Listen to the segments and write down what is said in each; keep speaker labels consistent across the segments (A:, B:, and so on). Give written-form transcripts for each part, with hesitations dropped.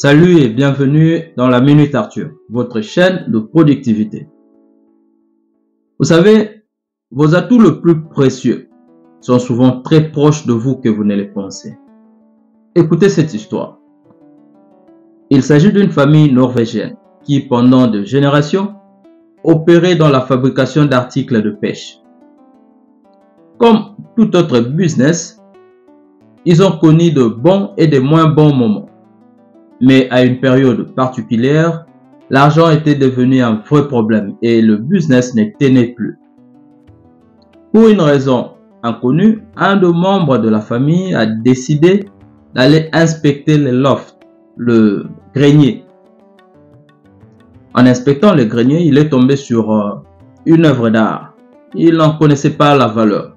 A: Salut et bienvenue dans la Minute Arthur, votre chaîne de productivité. Vous savez, vos atouts les plus précieux sont souvent très proches de vous que vous ne les pensez. Écoutez cette histoire. Il s'agit d'une famille norvégienne qui, pendant des générations, opérait dans la fabrication d'articles de pêche. Comme tout autre business, ils ont connu de bons et de moins bons moments. Mais à une période particulière, l'argent était devenu un vrai problème et le business ne tenait plus. Pour une raison inconnue, un des membres de la famille a décidé d'aller inspecter le loft, le grenier. En inspectant le grenier, il est tombé sur une œuvre d'art. Il n'en connaissait pas la valeur.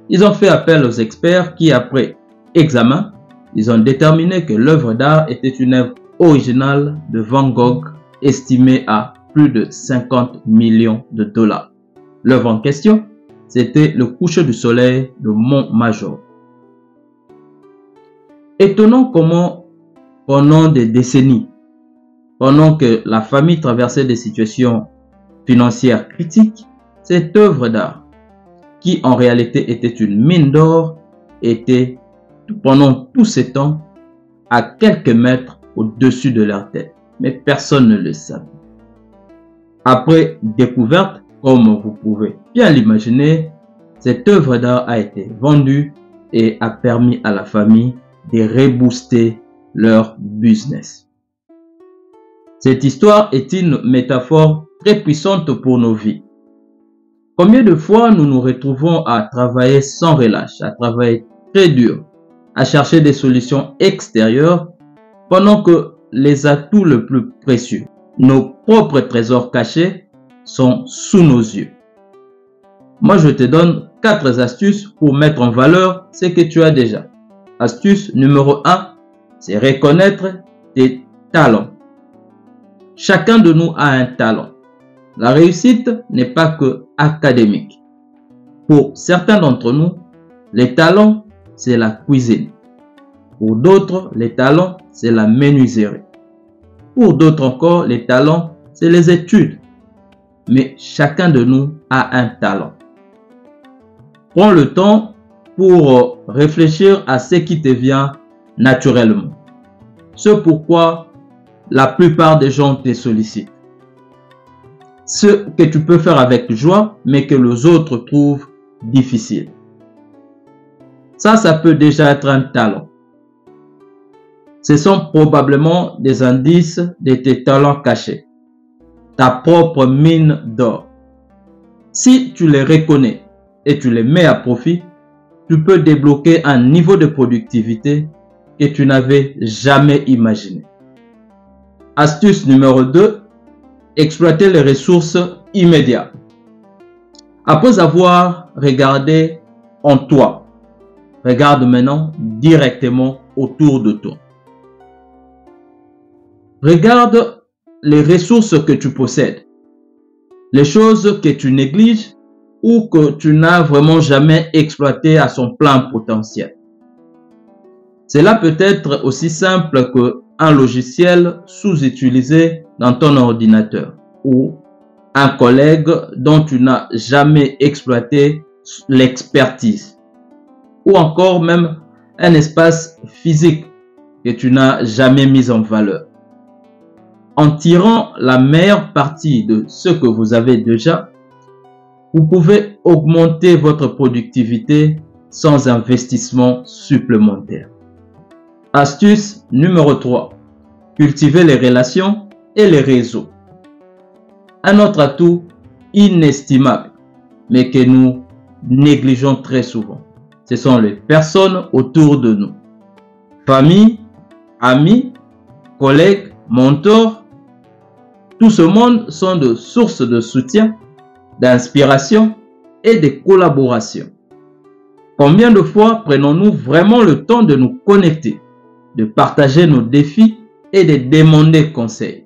A: Ils ont fait appel aux experts qui, après examen, ils ont déterminé que l'œuvre d'art était une œuvre originale de Van Gogh estimée à plus de 50 millions de dollars. L'œuvre en question, c'était le coucher du soleil de Montmajour. Étonnant comment, pendant des décennies, pendant que la famille traversait des situations financières critiques, cette œuvre d'art, qui en réalité était une mine d'or, était pendant tous ces temps à quelques mètres au-dessus de leur tête. Mais personne ne le savait. Après découverte, comme vous pouvez bien l'imaginer, cette œuvre d'art a été vendue et a permis à la famille de rebooster leur business. Cette histoire est une métaphore très puissante pour nos vies. Combien de fois nous nous retrouvons à travailler sans relâche, à travailler très dur, à chercher des solutions extérieures pendant que les atouts les plus précieux, nos propres trésors cachés, sont sous nos yeux. Moi, je te donne 4 astuces pour mettre en valeur ce que tu as déjà. Astuce numéro 1, c'est reconnaître tes talents. Chacun de nous a un talent. La réussite n'est pas que académique. Pour certains d'entre nous, les talents, c'est la cuisine. Pour d'autres, les talents, c'est la menuiserie. Pour d'autres encore, les talents, c'est les études. Mais chacun de nous a un talent. Prends le temps pour réfléchir à ce qui te vient naturellement. Ce pourquoi la plupart des gens te sollicitent. Ce que tu peux faire avec joie, mais que les autres trouvent difficile. Ça peut déjà être un talent. Ce sont probablement des indices de tes talents cachés. Ta propre mine d'or. Si tu les reconnais et tu les mets à profit, tu peux débloquer un niveau de productivité que tu n'avais jamais imaginé. Astuce numéro 2. Exploiter les ressources immédiates. Après avoir regardé en toi, regarde maintenant directement autour de toi. Regarde les ressources que tu possèdes, les choses que tu négliges ou que tu n'as vraiment jamais exploitées à son plein potentiel. Cela peut être aussi simple qu'un logiciel sous-utilisé dans ton ordinateur ou un collègue dont tu n'as jamais exploité l'expertise ou encore même un espace physique que tu n'as jamais mis en valeur. En tirant la meilleure partie de ce que vous avez déjà, vous pouvez augmenter votre productivité sans investissement supplémentaire. Astuce numéro 3. Cultiver les relations et les réseaux. Un autre atout inestimable, mais que nous négligeons très souvent. Ce sont les personnes autour de nous. Famille, amis, collègues, mentors. Tout ce monde sont de sources de soutien, d'inspiration et de collaboration. Combien de fois prenons-nous vraiment le temps de nous connecter, de partager nos défis et de demander conseil?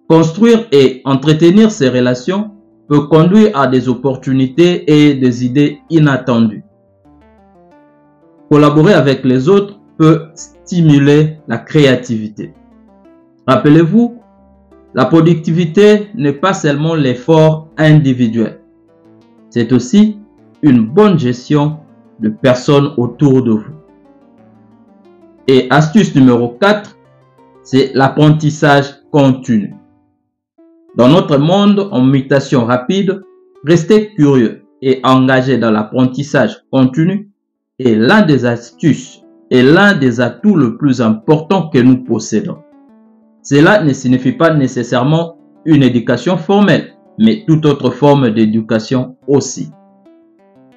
A: Construire et entretenir ces relations peut conduire à des opportunités et des idées inattendues. Collaborer avec les autres peut stimuler la créativité. Rappelez-vous, la productivité n'est pas seulement l'effort individuel. C'est aussi une bonne gestion de personnes autour de vous. Et astuce numéro 4, c'est l'apprentissage continu. Dans notre monde en mutation rapide, rester curieux et engagé dans l'apprentissage continu est l'un des astuces et l'un des atouts le plus important que nous possédons. Cela ne signifie pas nécessairement une éducation formelle, mais toute autre forme d'éducation aussi.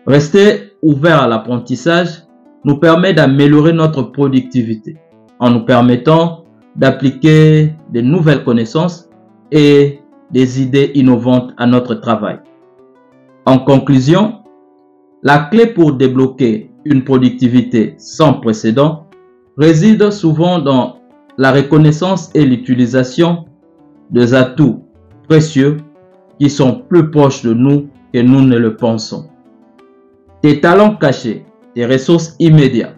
A: Rester ouvert à l'apprentissage nous permet d'améliorer notre productivité en nous permettant d'appliquer de nouvelles connaissances et des idées innovantes à notre travail. En conclusion, la clé pour débloquer une productivité sans précédent réside souvent dans la reconnaissance et l'utilisation des atouts précieux qui sont plus proches de nous que nous ne le pensons. Tes talents cachés, tes ressources immédiates,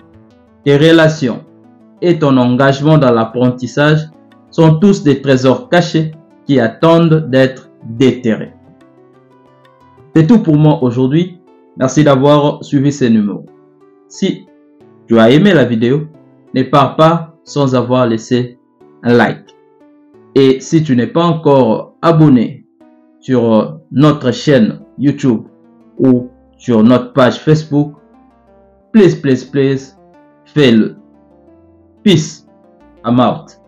A: tes relations et ton engagement dans l'apprentissage sont tous des trésors cachés qui attendent d'être déterrés. C'est tout pour moi aujourd'hui. Merci d'avoir suivi ces numéros. Si tu as aimé la vidéo, ne pars pas sans avoir laissé un like. Et si tu n'es pas encore abonné sur notre chaîne YouTube ou sur notre page Facebook, please, fais-le. Peace. I'm out.